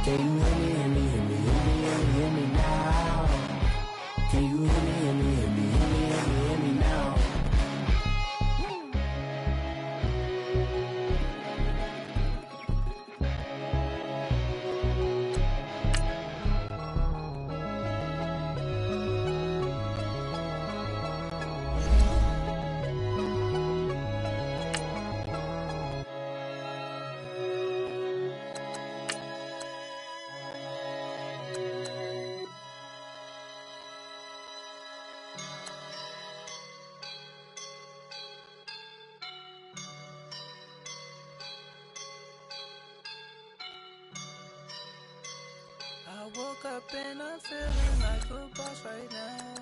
Can you hear me, hear me, hear me, hear me, hear me, hear me now? Can you hear me, hear me, hear me, hear me, hear me, hear me now? I woke up and I'm feeling like a boss right now.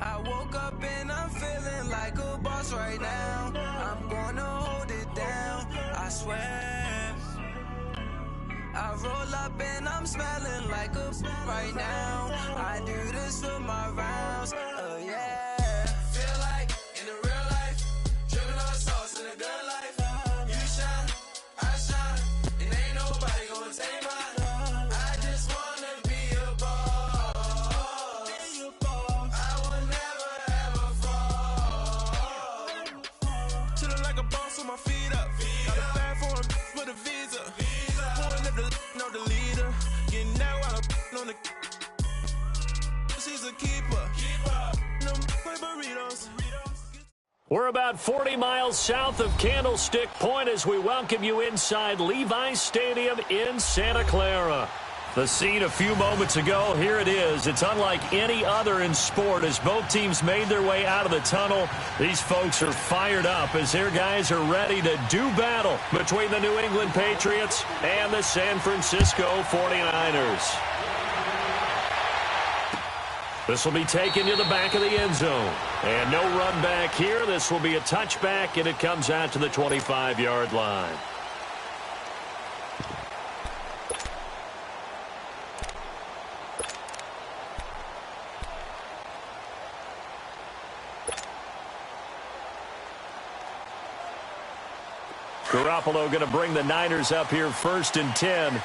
I woke up and I'm feeling like a boss right now. I'm gonna hold it down, I swear. I roll up and I'm smelling like a right now. I do this for my rounds, yeah. Feel like in the real life, dripping on sauce in a good life. You shine, I shine, and ain't nobody gonna take mine. I just wanna be a boss. I will never ever fall. Chillin' like a boss with my feet up. Got a bag for the visa. Pulling up the leader. Getting out while I'm on the. She's a keeper. No burritos. We're about 40 miles south of Candlestick Point as we welcome you inside Levi's Stadium in Santa Clara. The scene a few moments ago, here it is. It's unlike any other in sport as both teams made their way out of the tunnel. These folks are fired up as their guys are ready to do battle between the New England Patriots and the San Francisco 49ers. This will be taken to the back of the end zone. And no run back here. This will be a touchback, and it comes out to the 25-yard line. Garoppolo going to bring the Niners up here 1st and 10.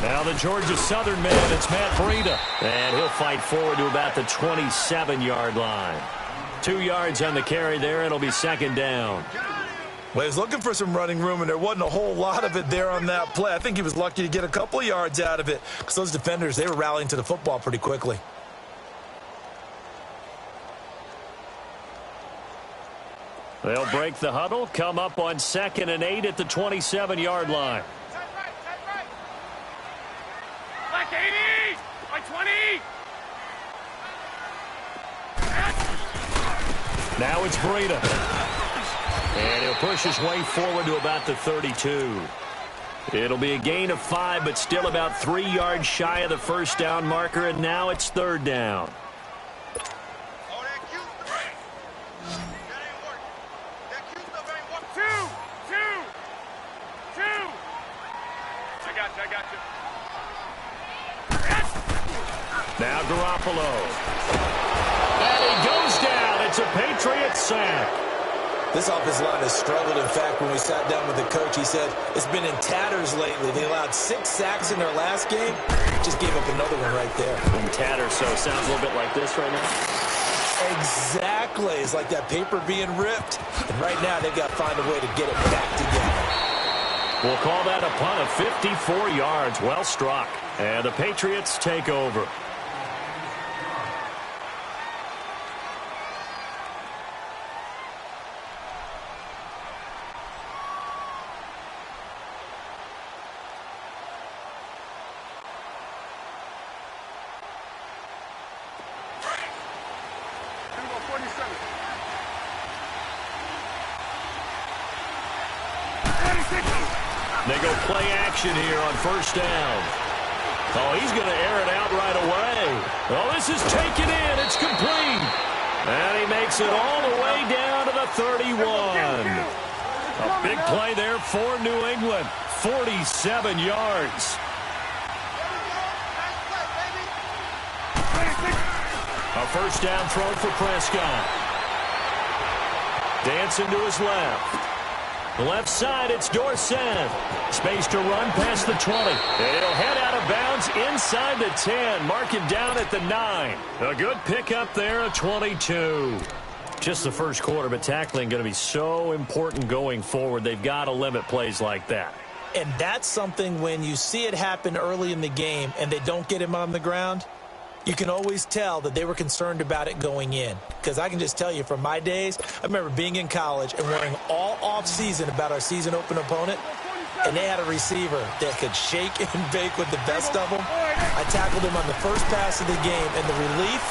Now the Georgia Southern man, it's Matt Breida. And he'll fight forward to about the 27-yard line. 2 yards on the carry there. It'll be 2nd down. Well, he was looking for some running room, and there wasn't a whole lot of it there on that play. I think he was lucky to get a couple of yards out of it because those defenders, they were rallying to the football pretty quickly. They'll break the huddle, come up on 2nd and 8 at the 27-yard line. Now it's Breida. And he'll push his way forward to about the 32. It'll be a gain of 5, but still about 3 yards shy of the 1st down marker, and now it's 3rd down. Now Garoppolo. And he goes down. It's a Patriots sack. This offensive line has struggled. In fact, when we sat down with the coach, he said it's been in tatters lately. They allowed 6 sacks in their last game. Just gave up another one right there. In tatters, so it sounds a little bit like this right now. Exactly. It's like that paper being ripped. And right now, they've got to find a way to get it back together. We'll call that a punt of 54 yards. Well struck. And the Patriots take over. They go play action here on 1st down. Oh, he's going to air it out right away. Oh, this is taken in. It's complete. And he makes it all the way down to the 31. A big play there for New England. 47 yards. A first down throw for Prescott. Dancing to his left. The left side, it's Dorsett. Space to run past the 20. And he'll head out of bounds inside the 10. Mark him down at the 9. A good pickup there, a 22. Just the first quarter, but tackling going to be so important going forward. They've got to limit plays like that. And that's something when you see it happen early in the game and they don't get him on the ground, you can always tell that they were concerned about it going in. Because I can just tell you from my days, I remember being in college and worrying all off-season about our season open opponent, and they had a receiver that could shake and bake with the best of them. I tackled him on the first pass of the game, and the relief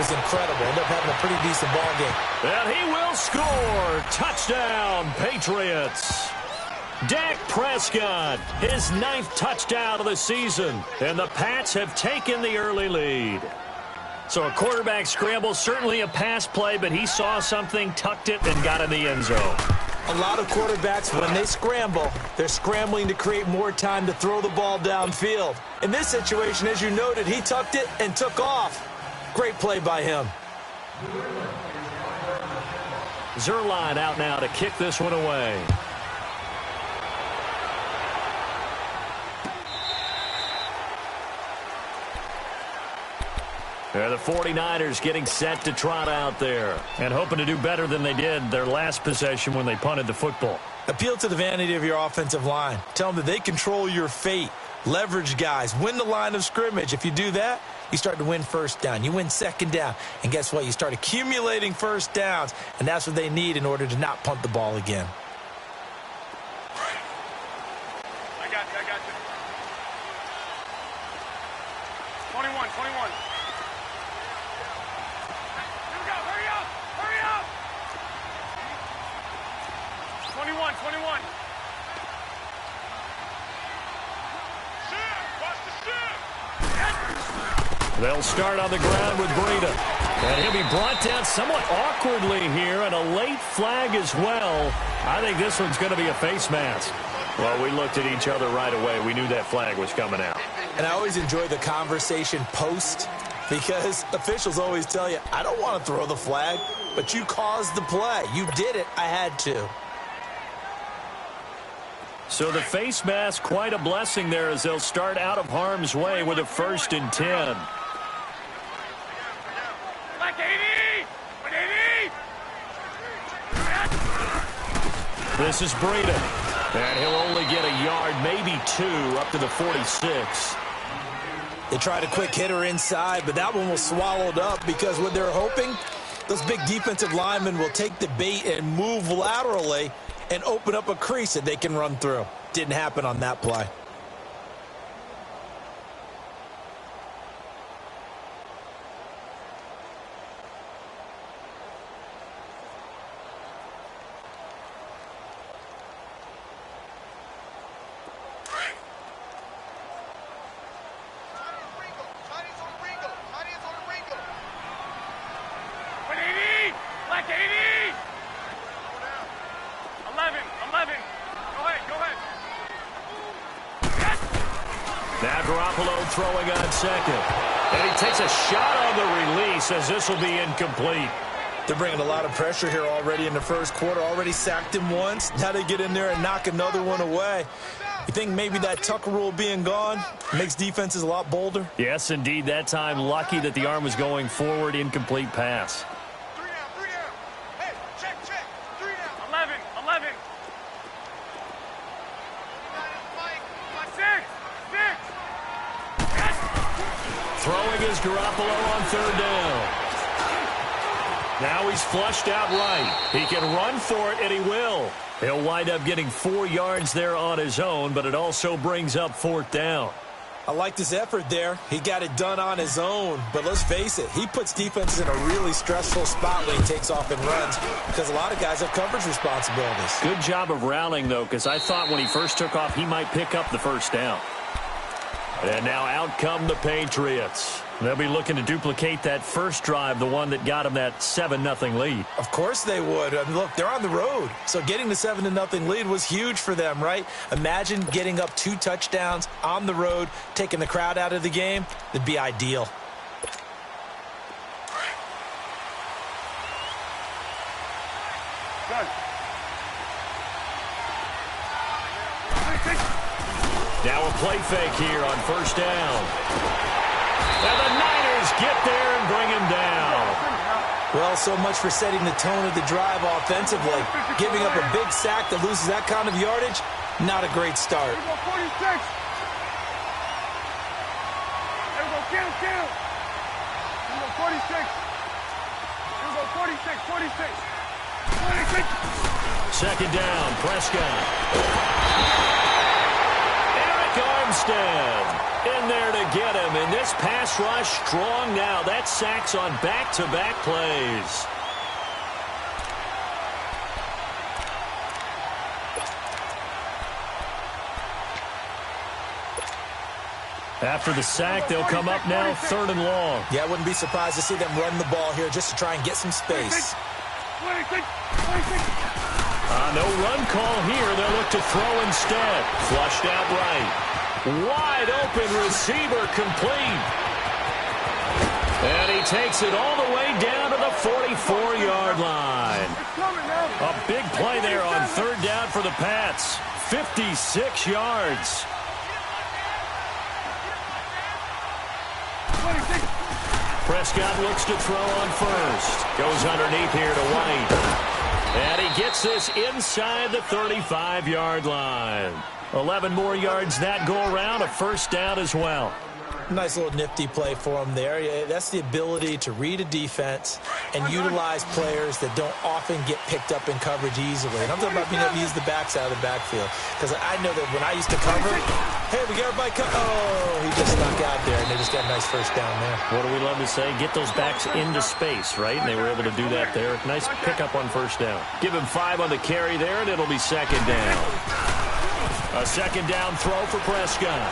was incredible. Ended up having a pretty decent ball game. And he will score. Touchdown, Patriots. Dak Prescott, his 9th touchdown of the season, and the Pats have taken the early lead. So a quarterback scramble, certainly a pass play, but he saw something, tucked it, and got in the end zone. A lot of quarterbacks, when they scramble, they're scrambling to create more time to throw the ball downfield. In this situation, as you noted, he tucked it and took off. Great play by him. Zuerlein out now to kick this one away. The 49ers getting set to trot out there and hoping to do better than they did their last possession when they punted the football. Appeal to the vanity of your offensive line. Tell them that they control your fate. Leverage guys. Win the line of scrimmage. If you do that, you start to win first down. You win second down. And guess what? You start accumulating first downs. And that's what they need in order to not punt the ball again. I got you. 21. Hurry up! 21. They'll start on the ground with Breida. And he'll be brought down somewhat awkwardly here, and a late flag as well. I think this one's going to be a face mask. Well, we looked at each other right away. We knew that flag was coming out. And I always enjoy the conversation post, because officials always tell you, I don't want to throw the flag, but you caused the play. You did it. I had to. So the face mask, quite a blessing there as they'll start out of harm's way with a 1st and 10. This is Breida. And he'll only get a yard, maybe 2, up to the 46. They tried a quick hitter inside, but that one was swallowed up because what they're hoping, those big defensive linemen will take the bait and move laterally and open up a crease that they can run through. Didn't happen on that play. Throwing on second. And he takes a shot on the release as this will be incomplete. They're bringing a lot of pressure here already in the first quarter. Already sacked him once. Now they get in there and knock another one away. You think maybe that Tucker rule being gone makes defenses a lot bolder? Yes, indeed. That time lucky that the arm was going forward. Incomplete pass. 3 down. Hey, check. 3 down. 11. Throwing is Garoppolo on 3rd down. Now he's flushed out right. He can run for it, and he will. He'll wind up getting 4 yards there on his own, but it also brings up 4th down. I liked his effort there. He got it done on his own. But let's face it, he puts defenses in a really stressful spot when he takes off and runs because a lot of guys have coverage responsibilities. Good job of rallying, though, because I thought when he first took off, he might pick up the 1st down. And now out come the Patriots. They'll be looking to duplicate that first drive, the one that got them that 7-0 lead. Of course they would. I mean, look, they're on the road. So getting the 7-0 lead was huge for them, right? Imagine getting up 2 touchdowns on the road, taking the crowd out of the game. It'd be ideal. Now a play fake here on first down. And the Niners get there and bring him down. Well, so much for setting the tone of the drive offensively. Giving up a big sack that loses that kind of yardage, not a great start. Here we go, 46. Here we go, kill. Here we go, 46. Here we go, 46. Second down, Prescott. Eric Armstead in there to get him. And this pass rush strong now. That's sacks on back-to-back plays. After the sack, they'll come up now 3rd and long. Yeah, I wouldn't be surprised to see them run the ball here just to try and get some space. No run call here. They'll look to throw instead. Flushed out right. Wide open receiver complete. And he takes it all the way down to the 44-yard line. A big play there on 3rd down for the Pats. 56 yards. Prescott looks to throw on first. Goes underneath here to White. And he gets this inside the 35-yard line. 11 more yards that go around, a first down as well. Nice little nifty play for him there. Yeah, that's the ability to read a defense and utilize players that don't often get picked up in coverage easily. And I'm talking about being able to use the backs out of the backfield. Because I know that when I used to cover, hey, we got everybody oh, he just snuck out there, and they just got a nice first down there. What do we love to say? Get those backs into space, right? And they were able to do that there. Nice pickup on first down. Give him 5 on the carry there, and it'll be second down. A second down throw for Prescott.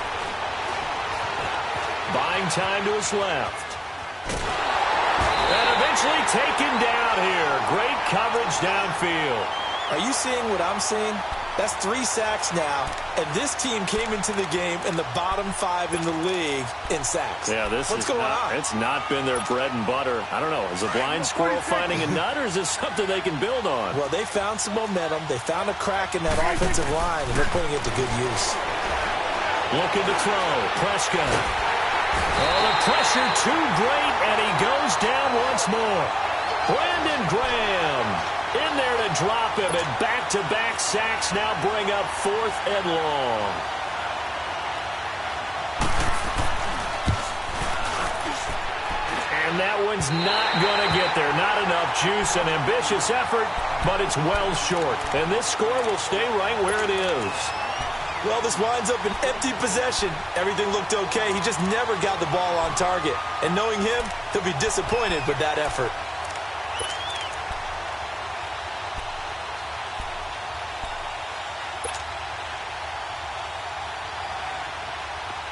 Buying time to his left. And eventually taken down here. Great coverage downfield. Are you seeing what I'm seeing? That's 3 sacks now, and this team came into the game in the bottom 5 in the league in sacks. Yeah, what's going on? It's not been their bread and butter. I don't know. Is a blind squirrel finding a nut, or is this something they can build on? Well, they found some momentum. They found a crack in that offensive line, and they're putting it to good use. Looking to throw. Prescott. Oh, the pressure too great, and he goes down once more. Brandon Graham in there to drop him, and back-to-back sacks now bring up 4th and long. And that one's not going to get there. Not enough juice. An ambitious effort, but it's well short. And this score will stay right where it is. Well, this winds up an empty possession. Everything looked okay. He just never got the ball on target. And knowing him, he'll be disappointed with that effort.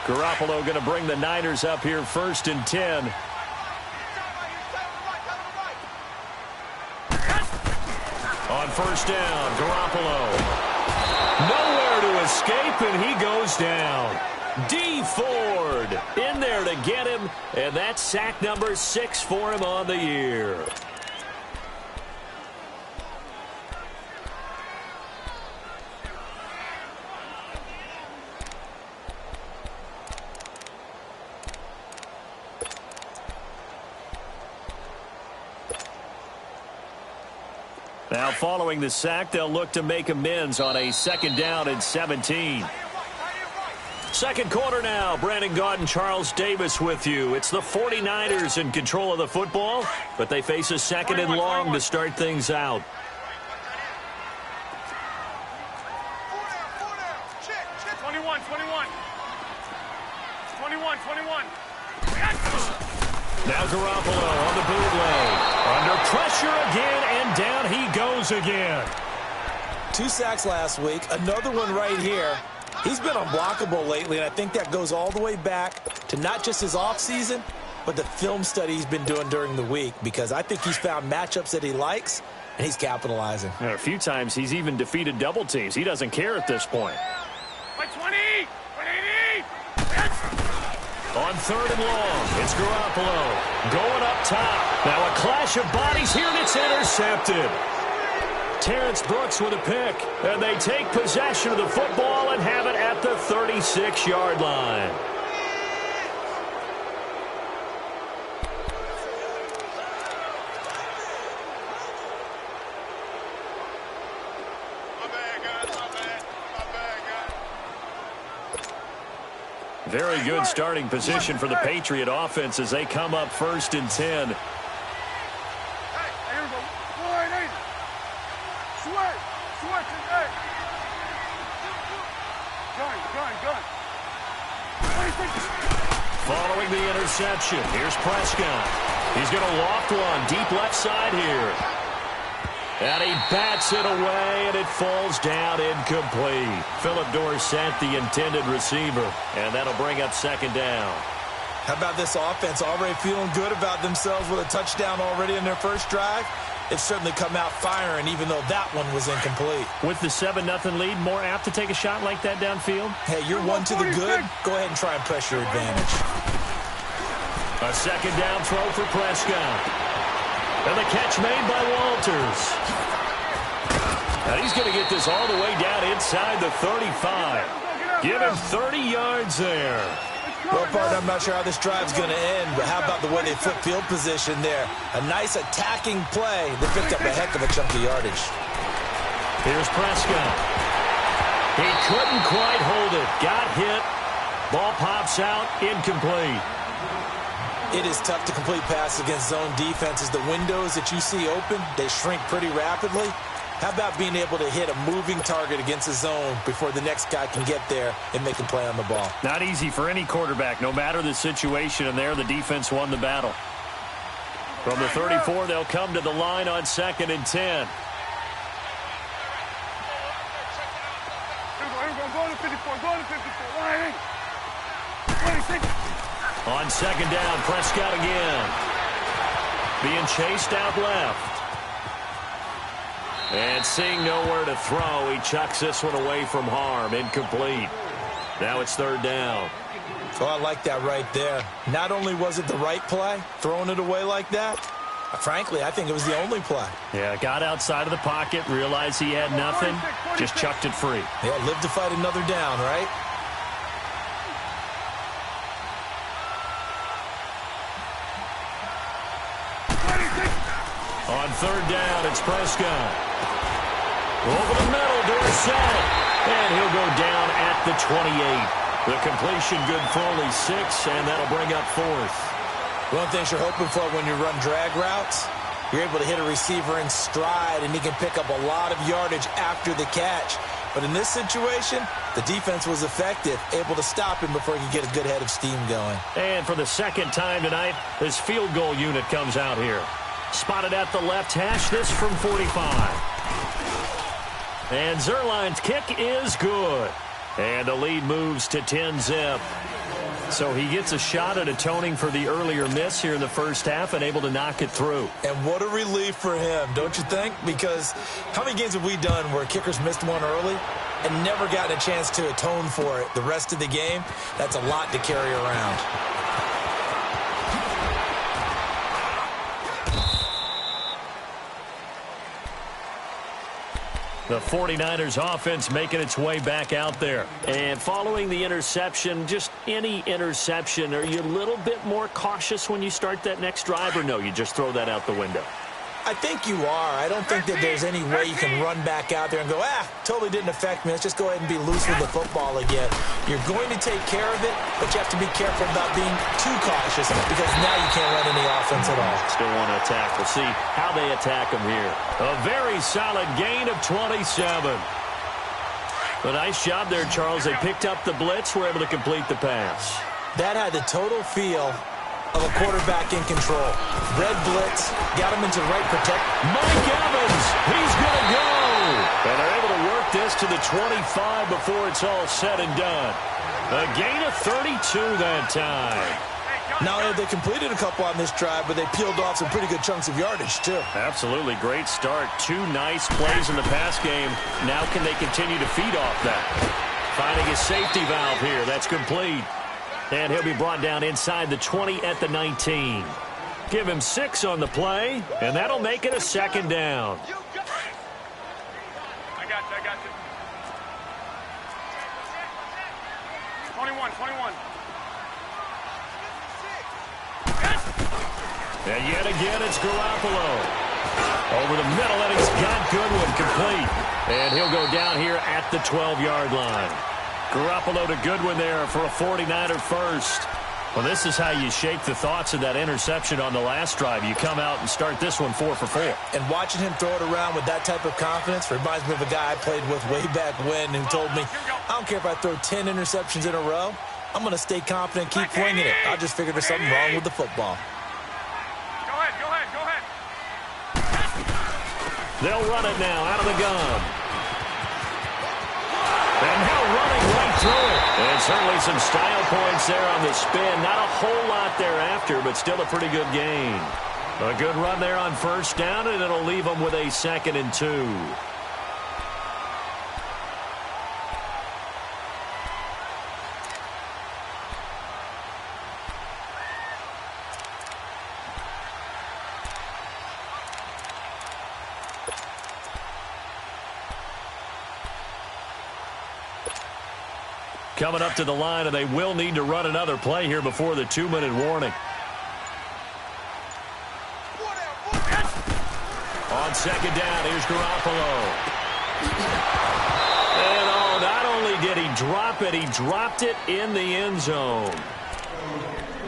Garoppolo going to bring the Niners up here 1st and 10. On first down, Garoppolo. Nowhere to escape, and he goes down. D. Ford in there to get him, and that's sack number 6 for him on the year. Now, following the sack, they'll look to make amends on a 2nd down and 17. Second quarter now. Brandon Gaudin and Charles Davis with you. It's the 49ers in control of the football, but they face a 2nd and long to start things out. Now Garoppolo on the bootleg. Under pressure again, and down he goes again. 2 sacks last week, another one right here. He's been unblockable lately, and I think that goes all the way back to not just his offseason, but the film study he's been doing during the week, because I think he's found matchups that he likes, and he's capitalizing. A few times he's even defeated double teams. He doesn't care at this point. By 20! 180! On 3rd and long, it's Garoppolo going up top. Now a clash of bodies here, and it's intercepted. Terrence Brooks with a pick. And they take possession of the football and have it at the 36-yard line. Very good starting position for the Patriot offense as they come up 1st and 10. Following the interception, here's Prescott. He's going to loft one deep left side here. And he bats it away, and it falls down incomplete. Philip Dorsett, the intended receiver, and that'll bring up 2nd down. How about this offense already feeling good about themselves with a touchdown already in their first drive? They've certainly come out firing, even though that one was incomplete. With the 7-0 lead, more apt to take a shot like that downfield? Hey, you're one to the good. Go ahead and try and press your advantage. A 2nd down throw for Prescott. And the catch made by Walters. And he's going to get this all the way down inside the 35. Give him 30 yards there. Well, partner, I'm not sure how this drive's going to end, but how about the way they flip field position there? A nice attacking play. They picked up a heck of a chunk of yardage. Here's Prescott. He couldn't quite hold it. Got hit. Ball pops out. Incomplete. It is tough to complete passes against zone defenses. The windows that you see open, they shrink pretty rapidly. How about being able to hit a moving target against a zone before the next guy can get there and make a play on the ball? Not easy for any quarterback, no matter the situation, and there the defense won the battle. From the 34, they'll come to the line on 2nd and 10. Go to 54, go to 54. 26. On 2nd down, Prescott again. Being chased out left. And seeing nowhere to throw, he chucks this one away from harm. Incomplete. Now it's 3rd down. Oh, I like that right there. Not only was it the right play, throwing it away like that, frankly, I think it was the only play. Yeah, got outside of the pocket, realized he had nothing, just chucked it free. Yeah, live to fight another down, right? On 3rd down, it's Prescott. Over the middle, Dorsett. And he'll go down at the 28. The completion good for only 6, and that'll bring up 4th. One of the things you're hoping for when you run drag routes, you're able to hit a receiver in stride, and he can pick up a lot of yardage after the catch. But in this situation, the defense was effective, able to stop him before he could get a good head of steam going. And for the 2nd time tonight, this field goal unit comes out here. Spotted at the left hash, this from 45. And Zerline's kick is good. And the lead moves to 10-zip. So he gets a shot at atoning for the earlier miss here in the first half and able to knock it through. And what a relief for him, don't you think? Because how many games have we done where kickers missed one early and never gotten a chance to atone for it the rest of the game? That's a lot to carry around. The 49ers offense making its way back out there. And following the interception, just any interception, are you a little bit more cautious when you start that next drive, or no, you just throw that out the window? I think you are. I don't think that there's any way you can run back out there and go, totally didn't affect me. Let's just go ahead and be loose with the football again. You're going to take care of it, but you have to be careful about being too cautious because now you can't run any offense at all. Still want to attack. We'll see how they attack them here. A very solid gain of 27. A nice job there, Charles. They picked up the blitz, were able to complete the pass. That had the total feel of a quarterback in control. Red blitz, got him into the right protect. Mike Evans, he's going to go. And they're able to work this to the 25 before it's all said and done. A gain of 32 that time. Not only have they completed a couple on this drive, but they peeled off some pretty good chunks of yardage, too. Absolutely. Great start. 2 nice plays in the pass game. Now can they continue to feed off that? Finding his safety valve here. That's complete. And he'll be brought down inside the 20 at the 19. Give him 6 on the play, and that'll make it a 2nd down. 21. And yet again, it's Garoppolo. Over the middle, and he's got Goodwin complete. And he'll go down here at the 12-yard line. Garoppolo to Goodwin there for a 49er first. Well, this is how you shake the thoughts of that interception on the last drive. You come out and start this one 4 for 4. And watching him throw it around with that type of confidence reminds me of a guy I played with way back when who told me, I don't care if I throw 10 interceptions in a row. I'm going to stay confident, keep flinging it. I just figured there's something wrong with the football. Go ahead. They'll run it now out of the gun. And now running right through it. And certainly some style points there on the spin. Not a whole lot thereafter, but still a pretty good gain. A good run there on first down, and it'll leave them with a 2nd and 2. Coming up to the line, and they will need to run another play here before the 2-minute warning. On second down, here's Garoppolo. And not only did he drop it, he dropped it in the end zone.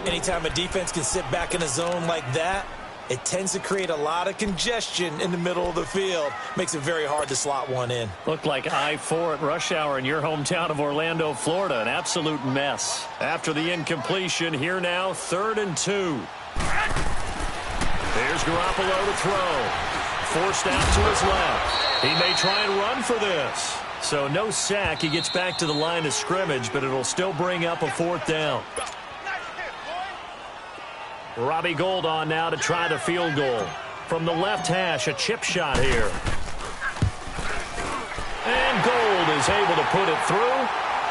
Anytime a defense can sit back in a zone like that, it tends to create a lot of congestion in the middle of the field. Makes it very hard to slot one in. Looked like I-4 at rush hour in your hometown of Orlando, Florida. An absolute mess. After the incompletion, here now, 3rd and 2. Here's Garoppolo to throw. Forced out to his left. He may try and run for this. So no sack. He gets back to the line of scrimmage, but it'll still bring up a 4th down. Robbie Gould on now to try the field goal. From the left hash, a chip shot here. And Gould is able to put it through.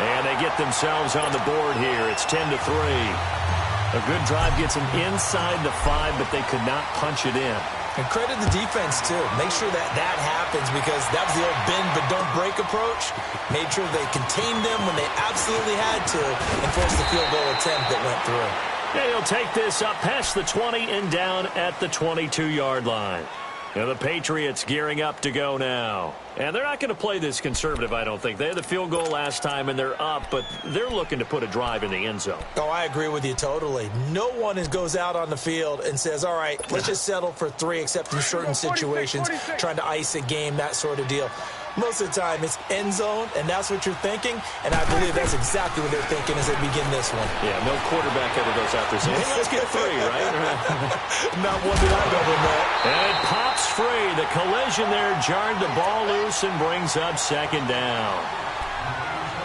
And they get themselves on the board here. It's 10-3. A good drive gets them inside the 5, but they could not punch it in. And credit the defense, too. Make sure that happens, because that was the old bend but don't break approach. Made sure they contained them when they absolutely had to and forced the field goal attempt that went through. Yeah, he'll take this up past the 20 and down at the 22-yard line. Now the Patriots gearing up to go now. And they're not going to play this conservative, I don't think. They had the field goal last time, and they're up, but they're looking to put a drive in the end zone. Oh, I agree with you totally. No one goes out on the field and says, all right, let's just settle for 3, except in certain situations, trying to ice a game, that sort of deal. Most of the time, it's end zone, and that's what you're thinking, and I believe that's exactly what they're thinking as they begin this one. Yeah, no quarterback ever goes out there saying, hey, let's get 3, right? Not one that I've ever met. And it pops free. The collision there jarred the ball loose and brings up 2nd down.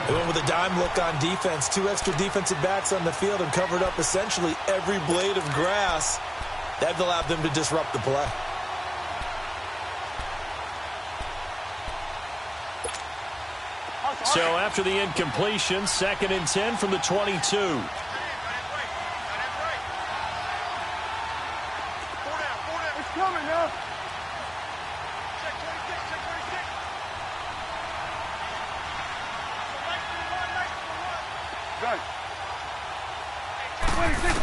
They went with a dime look on defense. 2 extra defensive backs on the field and covered up essentially every blade of grass. That allowed them to disrupt the play. So after the incompletion, 2nd and 10 from the 22. It's coming now. Check 26, check 26. Good. 26.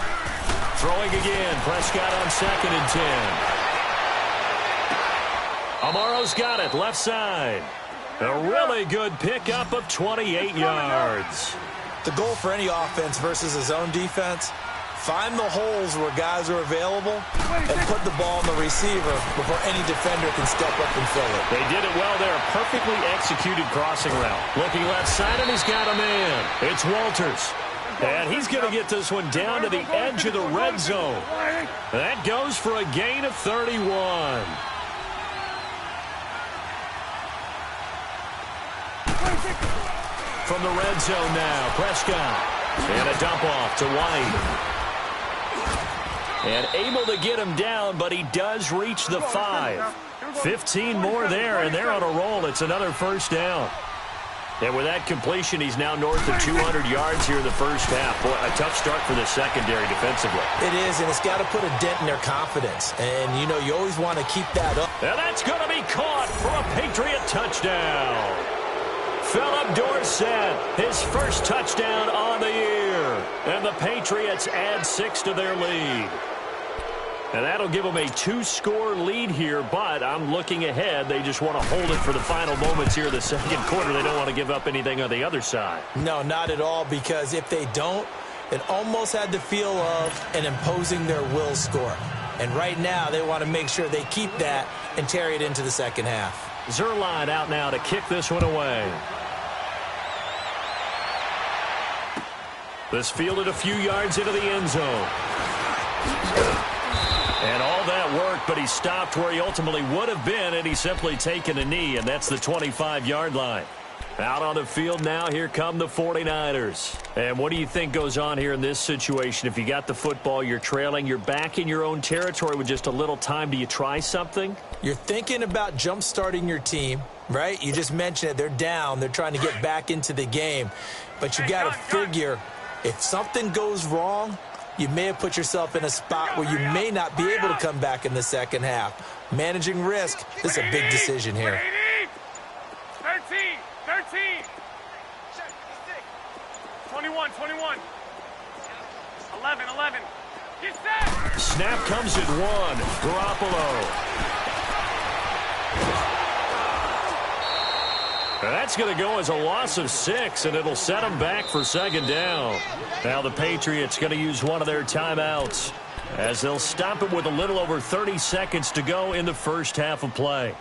Throwing again. Prescott on 2nd and 10. Amaro's got it. Left side. A really good pickup of 28 yards. The goal for any offense versus a zone defense, find the holes where guys are available and put the ball on the receiver before any defender can step up and fill it. They did it well there. Perfectly executed crossing route. Looking left side, and he's got a man. It's Walters. And he's going to get this one down to the edge of the red zone. That goes for a gain of 31. From the red zone now, Prescott. And a dump off to White. And able to get him down, but he does reach the 5. 15 more there, and they're on a roll. It's another 1st down. And with that completion, he's now north of 200 yards here in the first half. Boy, a tough start for the secondary defensively. It is, and it's got to put a dent in their confidence. And, you know, you always want to keep that up. And that's going to be caught for a Patriot touchdown. Philip Dorsett, his first touchdown on the year. And the Patriots add 6 to their lead. And that'll give them a 2-score lead here, but I'm looking ahead. They just want to hold it for the final moments here of the second quarter. They don't want to give up anything on the other side. No, not at all, because if they don't, it almost had the feel of an imposing their will score. And right now, they want to make sure they keep that and carry it into the second half. Zerline out now to kick this one away. This fielded a few yards into the end zone. And all that worked, but he stopped where he ultimately would have been, and he's simply taken a knee, and that's the 25-yard line. Out on the field now, here come the 49ers. And what do you think goes on here in this situation? If you got the football, you're trailing, you're back in your own territory with just a little time. Do you try something? You're thinking about jump-starting your team, right? You just mentioned it. They're down. They're trying to get back into the game. But you got to figure, if something goes wrong, you may have put yourself in a spot where you may not be able to come back in the second half. Managing risk, this is a big decision here. 21. 11. Get set. Snap comes at 1. Garoppolo. That's going to go as a loss of 6, and it'll set them back for second down. Now the Patriots going to use one of their timeouts as they'll stop it with a little over 30 seconds to go in the first half of play.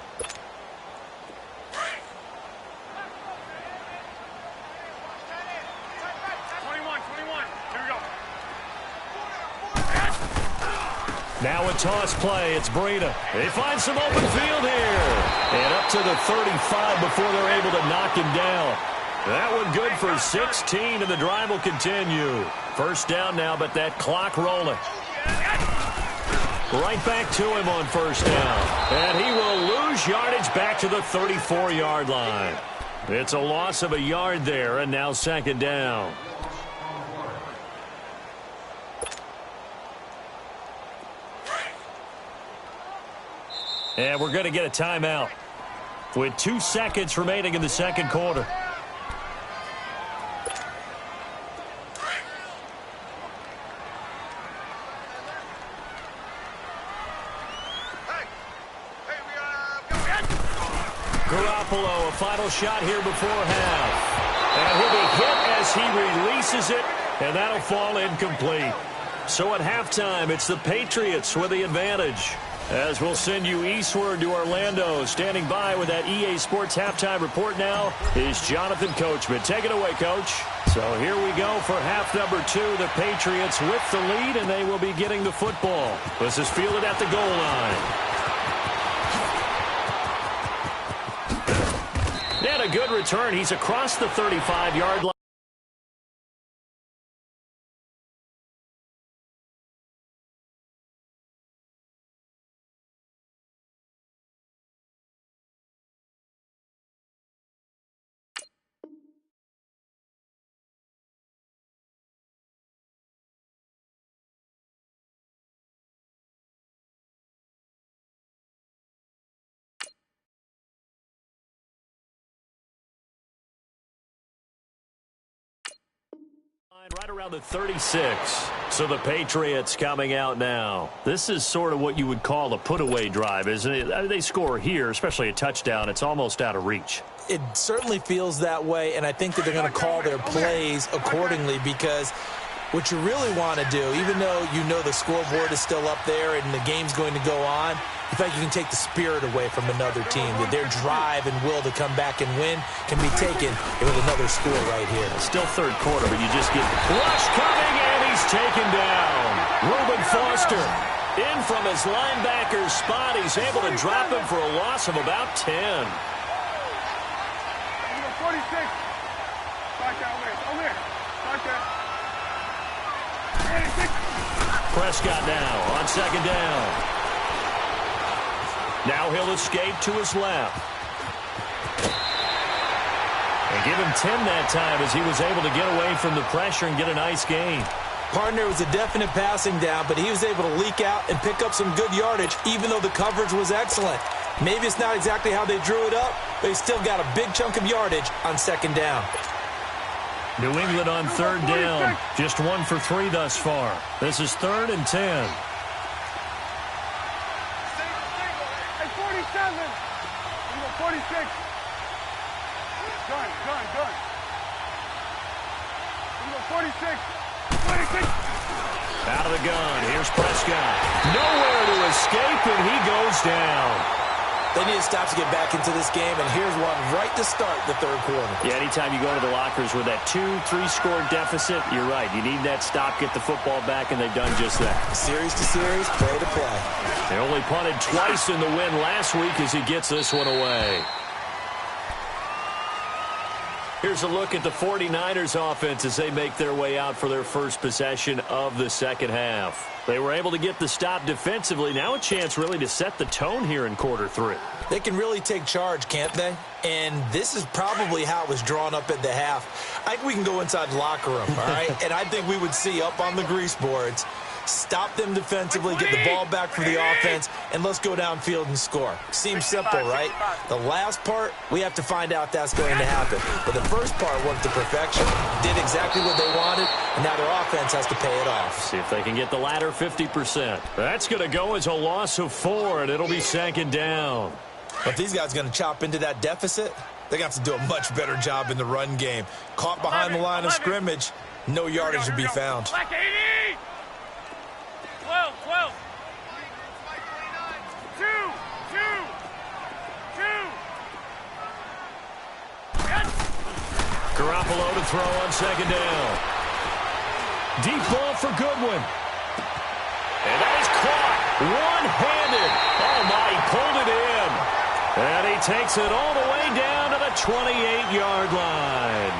Now a toss play. It's Breida. They find some open field here. And up to the 35 before they're able to knock him down. That one good for 16, and the drive will continue. First down now, but that clock rolling. Right back to him on first down. And he will lose yardage back to the 34-yard line. It's a loss of a yard there, and now second down. And we're going to get a timeout with 2 seconds remaining in the second quarter. Garoppolo, a final shot here before half. And he'll be hit as he releases it, and that'll fall incomplete. So at halftime, it's the Patriots with the advantage. As we'll send you eastward to Orlando. Standing by with that EA Sports halftime report now is Jonathan Coachman. Take it away, Coach. So here we go for half number 2. The Patriots with the lead, and they will be getting the football. This is fielded at the goal line. And a good return. He's across the 35-yard line. Right around the 36. So the Patriots coming out now. This is sort of what you would call a put-away drive, isn't it? I mean, they score here, especially a touchdown. It's almost out of reach. It certainly feels that way, and I think that they're going to call their plays accordingly, because what you really want to do, even though you know the scoreboard is still up there and the game's going to go on, in fact, you can take the spirit away from another team. That their drive and will to come back and win can be taken with another score right here. Still third quarter, but you just get rush coming, and he's taken down. Reuben Foster in from his linebacker spot. He's able to drop him for a loss of about 10. 46. Back down there. Over there. Back there. 86. Prescott now on second down. Now he'll escape to his left. And give him 10 that time as he was able to get away from the pressure and get a nice gain. Partner was a definite passing down, but he was able to leak out and pick up some good yardage, even though the coverage was excellent. Maybe it's not exactly how they drew it up, but they still got a big chunk of yardage on second down. New England on third down. Just 1 for 3 thus far. This is 3rd and 10. Hey, 47. 46. Gun. 46. 26. Out of the gun. Here's Prescott. Nowhere to escape, and he goes down. They need to stop to get back into this game, and here's one right to start the third quarter. Yeah, anytime you go to the lockers with that 2-3 score deficit, you're right. You need that stop, get the football back, and they've done just that. Series to series, play to play. They only punted twice in the win last week as he gets this one away. Here's a look at the 49ers offense as they make their way out for their first possession of the second half. They were able to get the stop defensively. Now a chance really to set the tone here in quarter 3. They can really take charge, can't they? And this is probably how it was drawn up at the half. I think we can go inside the locker room, all right? And I think we would see up on the grease boards, stop them defensively, get the ball back for the offense, and let's go downfield and score. Seems simple, right? The last part, we have to find out if that's going to happen. But the first part worked to perfection, did exactly what they wanted, and now their offense has to pay it off. See if they can get the latter 50%. That's going to go as a loss of 4, and it'll be 2nd down. If these guys are going to chop into that deficit, they're going to have to do a much better job in the run game. Caught behind the line of scrimmage, no yardage to be found. 12. Garoppolo to throw on 2nd down. Deep ball for Goodwin. And that is caught one-handed. Oh, my, he pulled it in. And he takes it all the way down to the 28-yard line.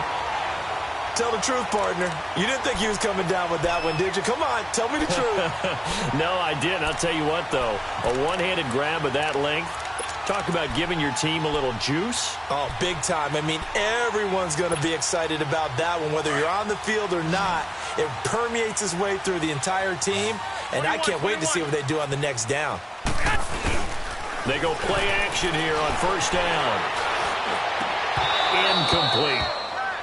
Tell the truth, partner. You didn't think he was coming down with that one, did you? Come on, tell me the truth. No, I didn't. I'll tell you what, though. A one-handed grab of that length. Talk about giving your team a little juice. Oh, big time. I mean, everyone's going to be excited about that one, whether you're on the field or not. It permeates its way through the entire team, and I can't wait to see what they do on the next down. They go play action here on 1st down. Incomplete.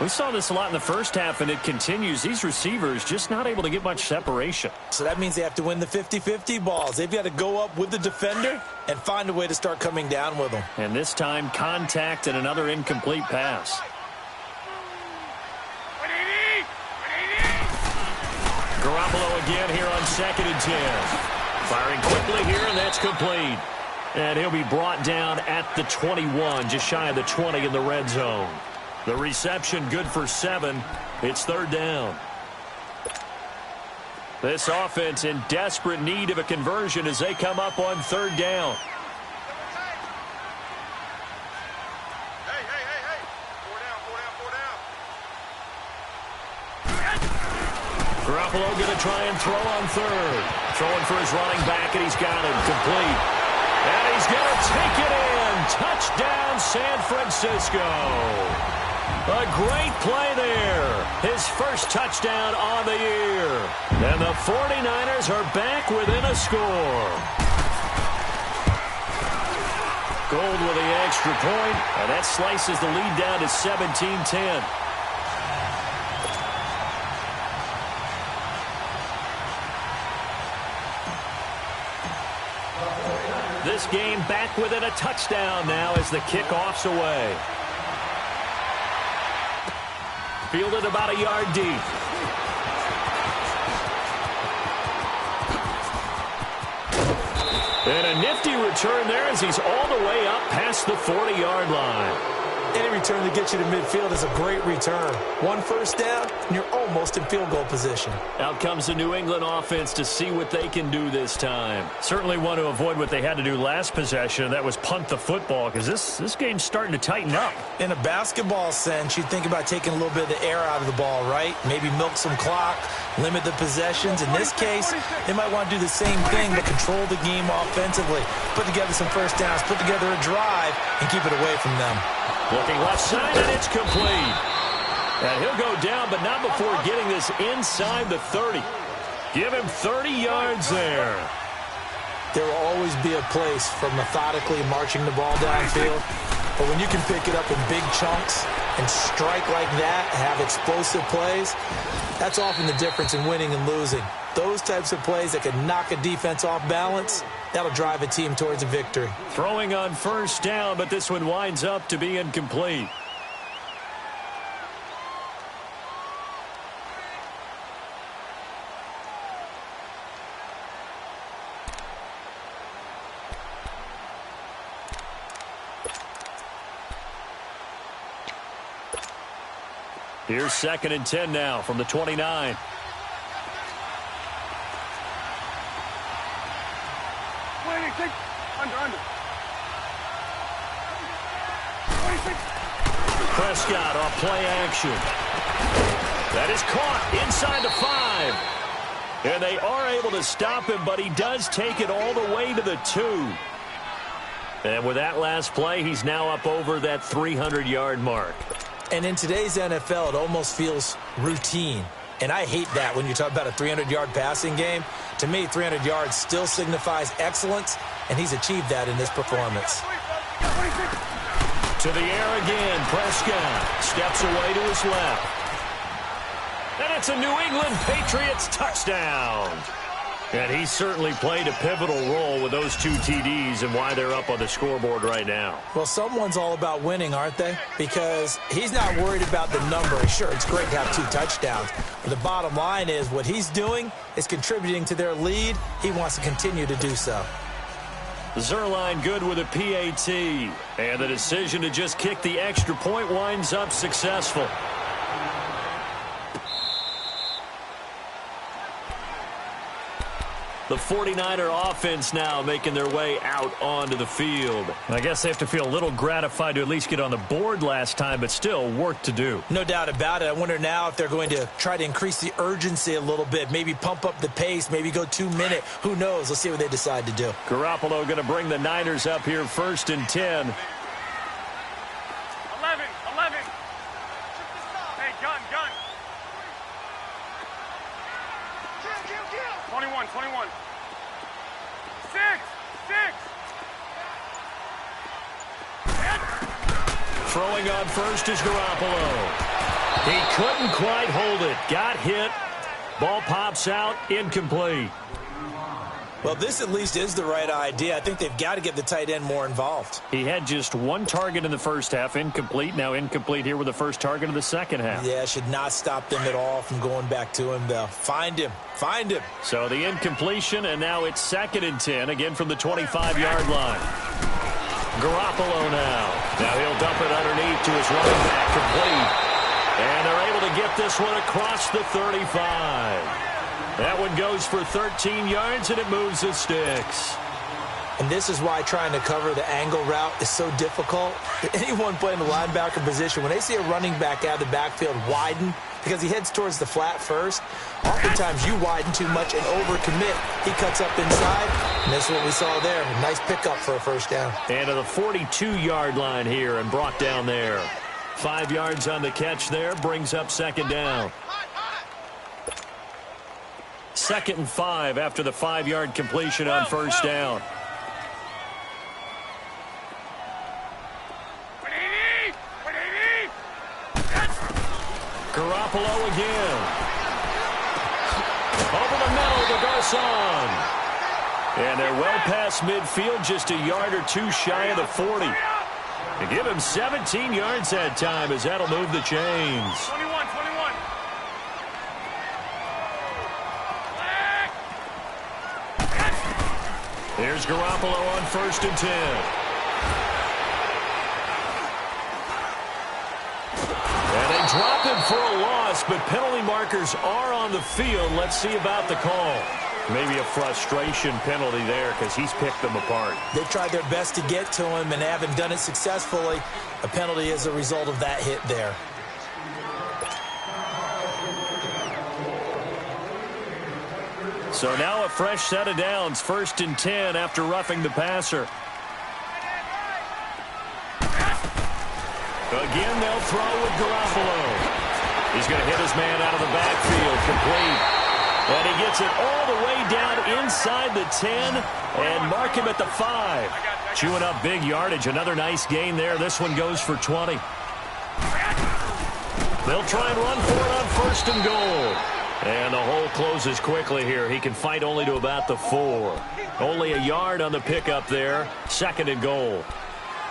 We saw this a lot in the first half, and it continues. These receivers just not able to get much separation. So that means they have to win the 50-50 balls. They've got to go up with the defender and find a way to start coming down with them. And this time, contact and another incomplete pass. Garoppolo again here on 2nd and 10. Firing quickly here, and that's complete. And he'll be brought down at the 21, just shy of the 20 in the red zone. The reception good for 7. It's 3rd down. This offense in desperate need of a conversion as they come up on 3rd down. Hey. 4 down. Garoppolo going to try and throw on 3rd. Throwing for his running back, and he's got him complete. And he's going to take it in. Touchdown, San Francisco. A great play there. His first touchdown on the year. And the 49ers are back within a score. Gold with the extra point, and that slices the lead down to 17-10. This game back within a touchdown now as the kickoff's away. Fielded about a yard deep. And a nifty return there as he's all the way up past the 40-yard line. Any return that gets you to midfield is a great return. 1 first down, and you're almost in field goal position. Out comes the New England offense to see what they can do this time. Certainly want to avoid what they had to do last possession. That was punt the football, because this game's starting to tighten up. In a basketball sense, you think about taking a little bit of the air out of the ball, right? Maybe milk some clock, limit the possessions. In this case, they might want to do the same thing, but control the game offensively. Put together some first downs, put together a drive, and keep it away from them. Looking left side, and it's complete. And he'll go down, but not before getting this inside the 30. Give him 30 yards there. There will always be a place for methodically marching the ball downfield. But when you can pick it up in big chunks and strike like that, have explosive plays, that's often the difference in winning and losing. Those types of plays that can knock a defense off balance, that'll drive a team towards a victory. Throwing on first down, but this one winds up to be incomplete. Here's 2nd and 10 now from the 29. Under. 26. Prescott off play action. That is caught inside the 5. And they are able to stop him, but he does take it all the way to the 2. And with that last play, he's now up over that 300-yard mark. And in today's NFL, it almost feels routine. And I hate that when you talk about a 300-yard passing game. To me, 300 yards still signifies excellence, and he's achieved that in this performance. To the air again, Prescott steps away to his left. And it's a New England Patriots touchdown. And he certainly played a pivotal role with those 2 TDs and why they're up on the scoreboard right now. Well, someone's all about winning, aren't they? Because he's not worried about the number. Sure, it's great to have 2 touchdowns. But the bottom line is what he's doing is contributing to their lead. He wants to continue to do so. Zerline good with a PAT. And the decision to just kick the extra point winds up successful. The 49er offense now making their way out onto the field. I guess they have to feel a little gratified to at least get on the board last time, but still work to do. No doubt about it. I wonder now if they're going to try to increase the urgency a little bit, maybe pump up the pace, maybe go 2-minute. Who knows? Let's see what they decide to do. Garoppolo going to bring the Niners up here 1st and 10. 11. Hey, gun. 21. 6. Throwing on first is Garoppolo. He couldn't quite hold it. Got hit. Ball pops out. Incomplete. Well, this at least is the right idea. I think they've got to get the tight end more involved. He had just 1 target in the first half. Incomplete. Now incomplete here with the first target of the second half. Yeah, should not stop them at all from going back to him, though. Find him. So the incompletion, and now it's 2nd and 10, again from the 25-yard line. Garoppolo now. Now he'll dump it underneath to his running back, complete. And they're able to get this one across the 35. That one goes for 13 yards, and it moves the sticks. And this is why trying to cover the angle route is so difficult. Anyone playing the linebacker position, when they see a running back out of the backfield widen, because he heads towards the flat first, oftentimes you widen too much and overcommit. He cuts up inside, and that's what we saw there. A nice pickup for a first down. And to the 42-yard line here and brought down there. 5 yards on the catch there, brings up 2nd down. 2nd and 5 after the 5-yard completion on first down. Garoppolo again. Over the middle to Garcon. And they're well past midfield, just a yard or 2 shy of the 40. They give him 17 yards that time as that'll move the chains. 21. Here's Garoppolo on 1st and 10. And they drop him for a loss, but penalty markers are on the field. Let's see about the call. Maybe a frustration penalty there because he's picked them apart. They've tried their best to get to him and haven't done it successfully. A penalty is a result of that hit there. So now a fresh set of downs, 1st and 10 after roughing the passer. Again, they'll throw with Garoppolo. He's going to hit his man out of the backfield, complete. And he gets it all the way down inside the 10 and mark him at the 5. Chewing up big yardage. Another nice gain there. This one goes for 20. They'll try and run for it on 1st and goal. And the hole closes quickly here. He can fight only to about the 4. Only a yard on the pickup there. 2nd and goal.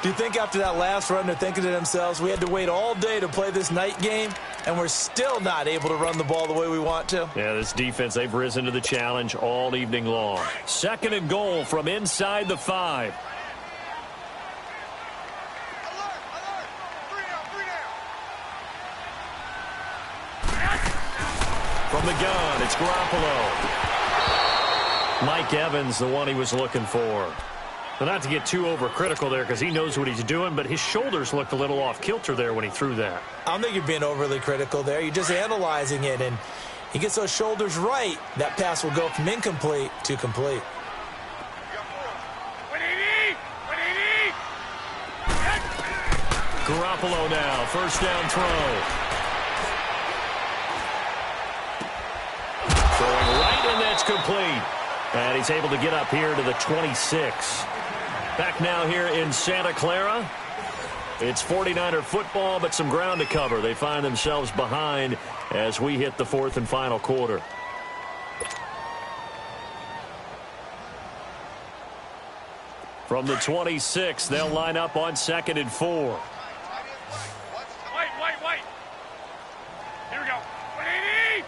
Do you think after that last run they're thinking to themselves, we had to wait all day to play this night game, and we're still not able to run the ball the way we want to? Yeah, this defense, they've risen to the challenge all evening long. 2nd and goal from inside the 5. From the gun, it's Garoppolo. Mike Evans, the one he was looking for. But not to get too overcritical there because he knows what he's doing, but his shoulders looked a little off kilter there when he threw that. I don't think you're being overly critical there. You're just analyzing it, and he gets those shoulders right. That pass will go from incomplete to complete. Garoppolo now, 1st down throw. Throwing right, and that's complete. And he's able to get up here to the 26. Back now here in Santa Clara. It's 49er football, but some ground to cover. They find themselves behind as we hit the 4th and final quarter. From the 26, they'll line up on 2nd and 4. Wait. Here we go. 180.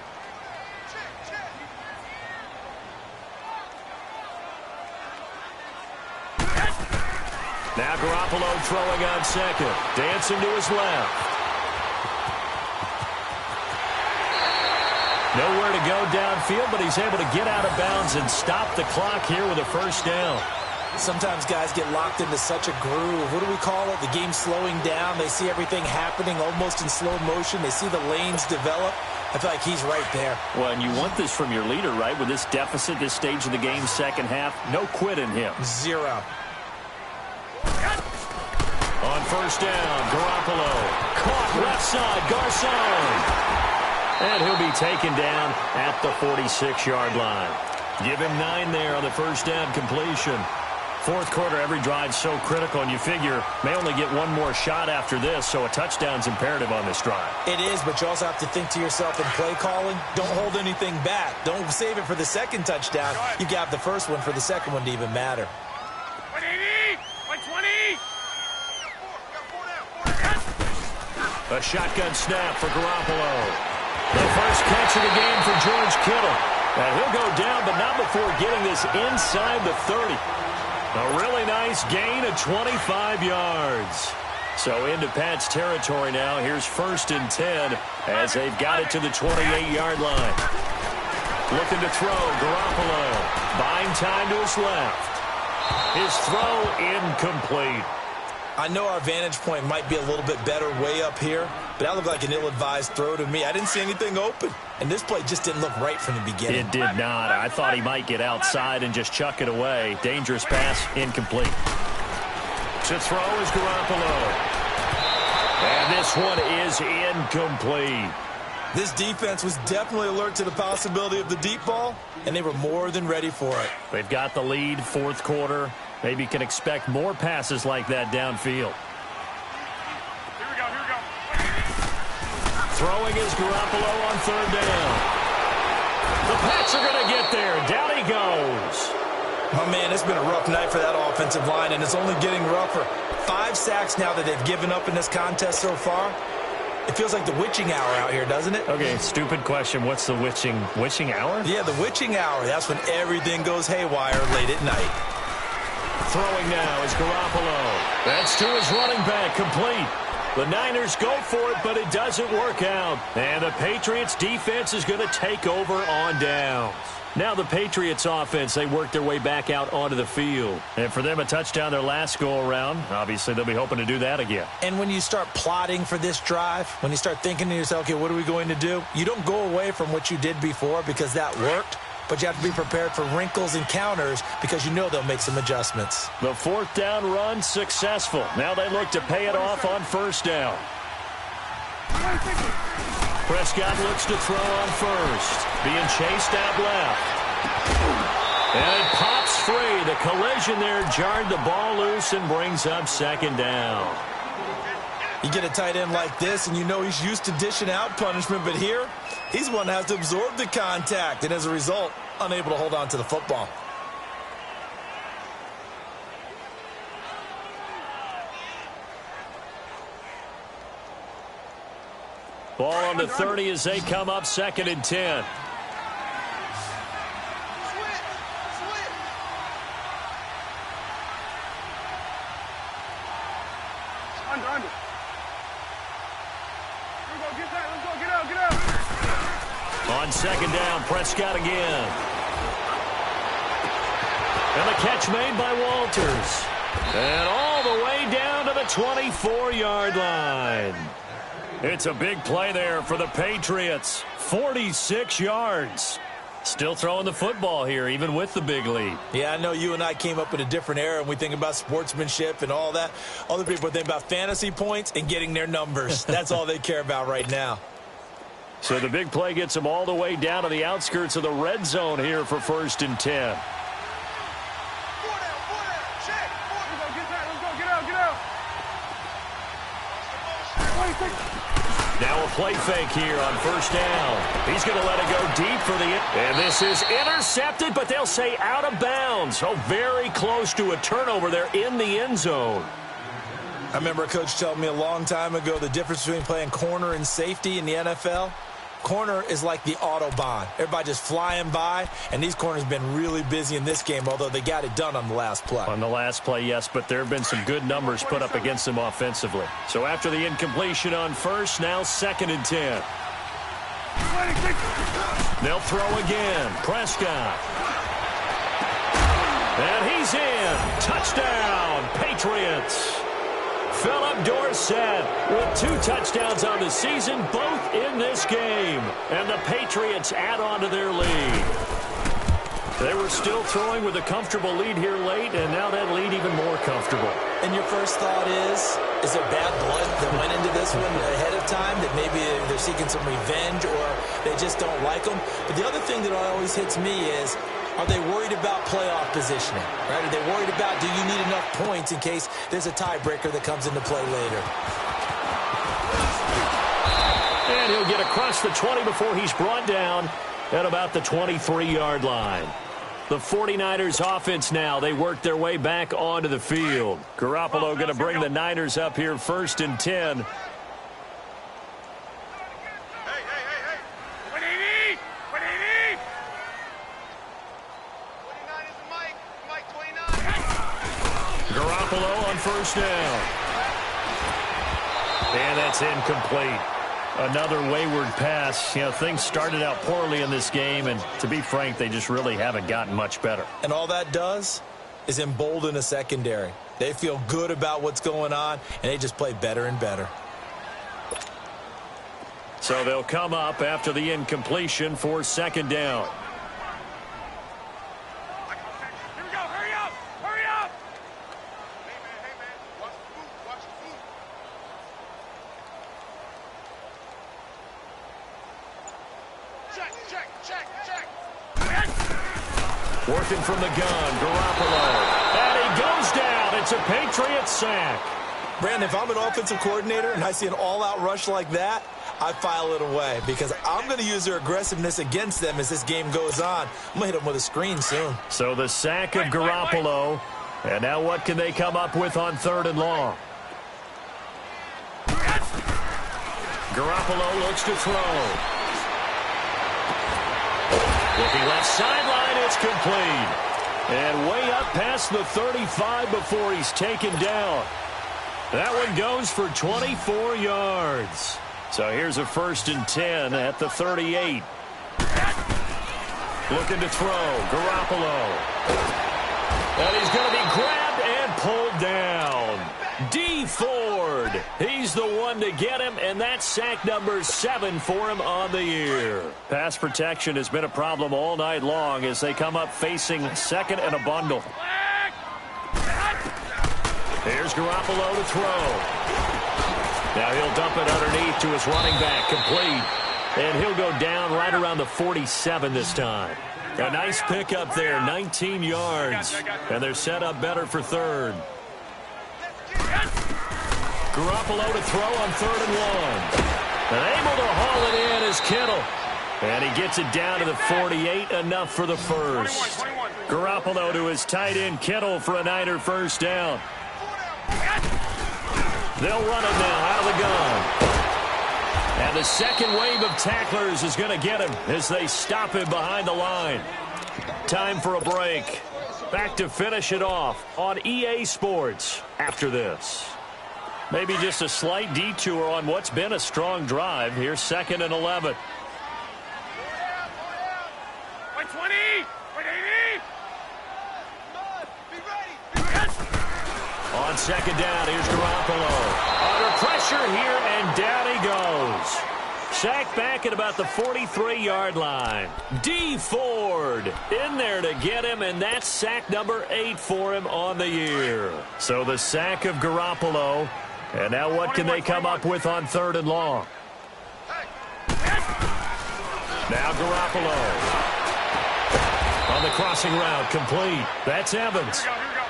Now Garoppolo throwing on 2nd. Dancing to his left. Nowhere to go downfield, but he's able to get out of bounds and stop the clock here with a 1st down. Sometimes guys get locked into such a groove. What do we call it? The game's slowing down. They see everything happening almost in slow motion. They see the lanes develop. I feel like he's right there. Well, and you want this from your leader, right? With this deficit, this stage of the game, 2nd half, no quit in him. 0. On 1st down, Garoppolo. Caught left side, Garcon. And he'll be taken down at the 46-yard line. Give him 9 there on the 1st down completion. 4th quarter, every drive's so critical, and you figure may only get one more shot after this, so a touchdown's imperative on this drive. It is, but you also have to think to yourself in play calling, don't hold anything back. Don't save it for the 2nd touchdown. You got the 1st one for the 2nd one to even matter. 180. 120. A shotgun snap for Garoppolo. The first catch of the game for George Kittle. And he'll go down, but not before getting this inside the 30. A really nice gain of 25 yards. So into Pat's territory now. Here's 1st and 10 as they've got it to the 28-yard line. Looking to throw, Garoppolo. Buying time to his left. His throw incomplete. I know our vantage point might be a little bit better way up here, but that looked like an ill-advised throw to me. I didn't see anything open, and this play just didn't look right from the beginning. It did not. I thought he might get outside and just chuck it away. Dangerous pass, incomplete. To throw is Garoppolo. And this one is incomplete. This defense was definitely alert to the possibility of the deep ball, and they were more than ready for it. They've got the lead, 4th quarter. Maybe can expect more passes like that downfield. Here we go. Throwing is Garoppolo on 3rd down. The Pats are going to get there. Down he goes. Oh, man, it's been a rough night for that offensive line, and it's only getting rougher. 5 sacks now that they've given up in this contest so far. It feels like the witching hour out here, doesn't it? Okay, stupid question. What's the witching hour? Yeah, the witching hour. That's when everything goes haywire late at night. Throwing now is Garoppolo. That's to his running back, complete. The Niners go for it, but it doesn't work out. And the Patriots defense is going to take over on downs. Now the Patriots offense, they work their way back out onto the field. And for them, a touchdown their last go-around. Obviously, they'll be hoping to do that again. And when you start plotting for this drive, when you start thinking to yourself, okay, what are we going to do? You don't go away from what you did before because that worked. But you have to be prepared for wrinkles and counters because you know they'll make some adjustments. The 4th down run successful. Now they look to pay it off on 1st down. Prescott looks to throw on first. Being chased out left. And it pops free. The collision there jarred the ball loose and brings up second down. You get a tight end like this, and you know he's used to dishing out punishment, but here, he's one that has to absorb the contact, and as a result, unable to hold on to the football. Ball on the 30 as they come up 2nd and 10. Under. Let's go, get that. Let's go, get out. On 2nd down, Prescott again. And the catch made by Walters. And all the way down to the 24-yard line. It's a big play there for the Patriots. 46 yards. Still throwing the football here, even with the big lead. Yeah, I know you and I came up in a different era, and we think about sportsmanship and all that. Other people think about fantasy points and getting their numbers. That's all they care about right now. So the big play gets them all the way down to the outskirts of the red zone here for 1st and 10. Now a play fake here on 1st down. He's going to let it go deep for the... And this is intercepted, but they'll say out of bounds. Oh, very close to a turnover there in the end zone. I remember a coach telling me a long time ago the difference between playing corner and safety in the NFL. Corner is like the Autobahn. Everybody just flying by, and these corners have been really busy in this game, although they got it done on the last play. On the last play, yes, but there have been some good numbers put up against them offensively. So after the incompletion on 1st, now 2nd and 10. They'll throw again. Prescott. And he's in. Touchdown, Patriots. Philip Dorsett with 2 touchdowns on the season, both in this game. And the Patriots add on to their lead. They were still throwing with a comfortable lead here late, and now that lead even more comfortable. And your first thought is there bad blood that went into this one ahead of time, that maybe they're seeking some revenge or they just don't like them? But the other thing that always hits me is, are they worried about playoff positioning? Right? Are they worried about, do you need enough points in case there's a tiebreaker that comes into play later? And he'll get across the 20 before he's brought down at about the 23-yard line. The 49ers offense now, they work their way back onto the field. Garoppolo going to bring the Niners up here 1st and 10. Garoppolo on 1st down. And that's incomplete. Another wayward pass. You know, things started out poorly in this game, and to be frank, they just really haven't gotten much better. And all that does is embolden a secondary. They feel good about what's going on, and they just play better and better. So they'll come up after the incompletion for 2nd down. Working from the gun, Garoppolo. And he goes down. It's a Patriots sack. Brandon, if I'm an offensive coordinator and I see an all-out rush like that, I file it away because I'm going to use their aggressiveness against them as this game goes on. I'm going to hit them with a screen soon. So the sack of Garoppolo. And now what can they come up with on 3rd and long? Garoppolo looks to throw. Looking left sideline, it's complete. And way up past the 35 before he's taken down. That one goes for 24 yards. So here's a 1st and 10 at the 38. Looking to throw, Garoppolo. And he's going to be grabbed and pulled down. D. Ford, he's the one to get him, and that's sack number 7 for him on the year. Pass protection has been a problem all night long as they come up facing 2nd and a bundle. Here's Garoppolo to throw. Now he'll dump it underneath to his running back, complete. And he'll go down right around the 47 this time. A nice pickup there, 19 yards. And they're set up better for third. Garoppolo to throw on 3rd and 1. And able to haul it in is Kittle. And he gets it down to the 48, enough for the first. 21. Garoppolo to his tight end Kittle for a Niner first down. They'll run it now out of the gun. And the second wave of tacklers is going to get him as they stop him behind the line. Time for a break. Back to finish it off on EA Sports after this. Maybe just a slight detour on what's been a strong drive. Here's 2nd and 11. Wait 20. Wait 80. On 2nd down, here's Garoppolo. Under pressure here, and down he goes. Sacked back at about the 43-yard line. D. Ford in there to get him, and that's sack number 8 for him on the year. So the sack of Garoppolo. And now what can they come up with on 3rd and long? Now Garoppolo. On the crossing route, complete. That's Evans.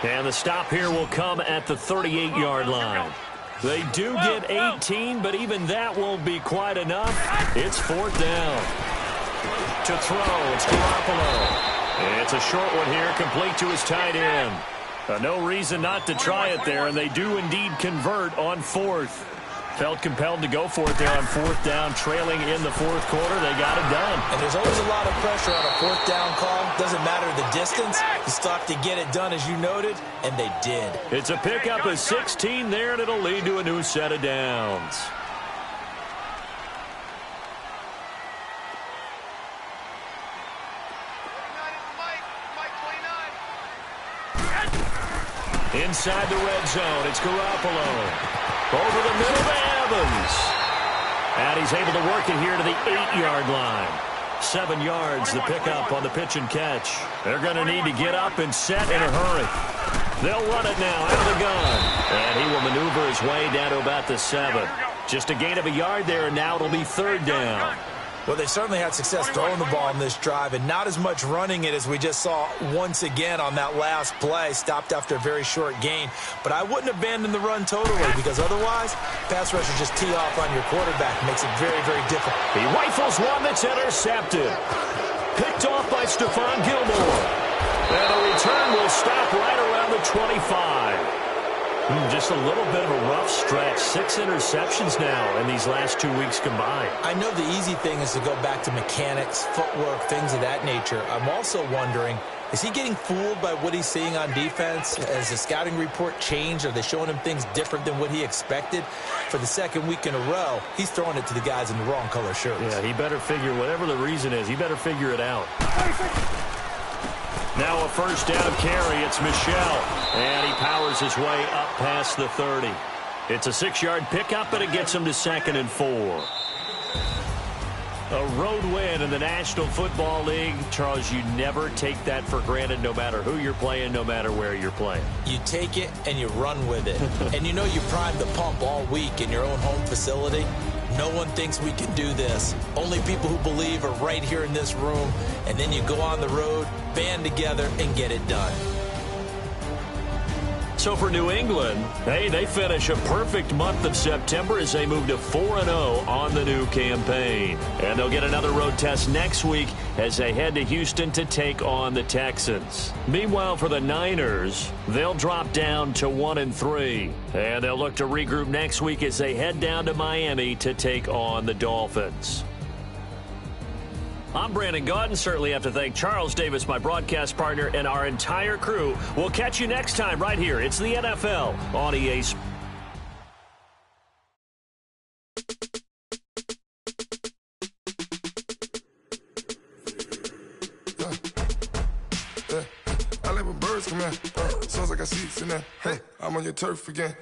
And the stop here will come at the 38-yard line. They do get 18, but even that won't be quite enough. It's 4th down. To throw, it's Garoppolo. It's a short one here, complete to his tight end. No reason not to try it there, and they do indeed convert on 4th. Felt compelled to go for it there on 4th down, trailing in the 4th quarter. They got it done. And there's always a lot of pressure on a 4th down call. Doesn't matter the distance. You stop to get it done, as you noted, and they did. It's a pickup of 16 there, and it'll lead to a new set of downs. Inside the red zone, it's Garoppolo. Over the middle to Evans. And he's able to work it here to the 8-yard line. 7 yards, the pickup on the pitch and catch. They're going to need to get up and set in a hurry. They'll run it now out of the gun. And he will maneuver his way down to about the 7. Just a gain of a yard there, and now it'll be 3rd down. Well, they certainly had success throwing the ball in this drive, and not as much running it as we just saw once again on that last play. Stopped after a very short gain. But I wouldn't abandon the run totally, because otherwise, pass rushers just tee off on your quarterback. Makes it very, very difficult. He rifles one that's intercepted. Picked off by Stephon Gilmore. And the return will stop right around the 25. Just a little bit of a rough stretch. 6 interceptions now in these last 2 weeks combined. I know the easy thing is to go back to mechanics, footwork, things of that nature. I'm also wondering, is he getting fooled by what he's seeing on defense? Has the scouting report changed? Are they showing him things different than what he expected? For the 2nd week in a row, he's throwing it to the guys in the wrong color shirts. Yeah, he better figure, whatever the reason is, he better figure it out. Now a first down carry. It's Michel. And he powers his way up past the 30. It's a 6-yard pickup, but it gets him to 2nd and 4. A road win in the National Football League. Charles, you never take that for granted no matter who you're playing, no matter where you're playing. You take it and you run with it. And you know you primed the pump all week in your own home facility. No one thinks we can do this. Only people who believe are right here in this room. And then you go on the road, band together, and get it done. So for New England, hey, they finish a perfect month of September as they move to 4-0 on the new campaign. And they'll get another road test next week as they head to Houston to take on the Texans. Meanwhile, for the Niners, they'll drop down to 1-3. And they'll look to regroup next week as they head down to Miami to take on the Dolphins. I'm Brandon Gaudin. Certainly have to thank Charles Davis, my broadcast partner, and our entire crew. We'll catch you next time right here. It's the NFL on EA Sports. I like when birds come in. Sounds like I see it in there. Hey, I'm on your turf again.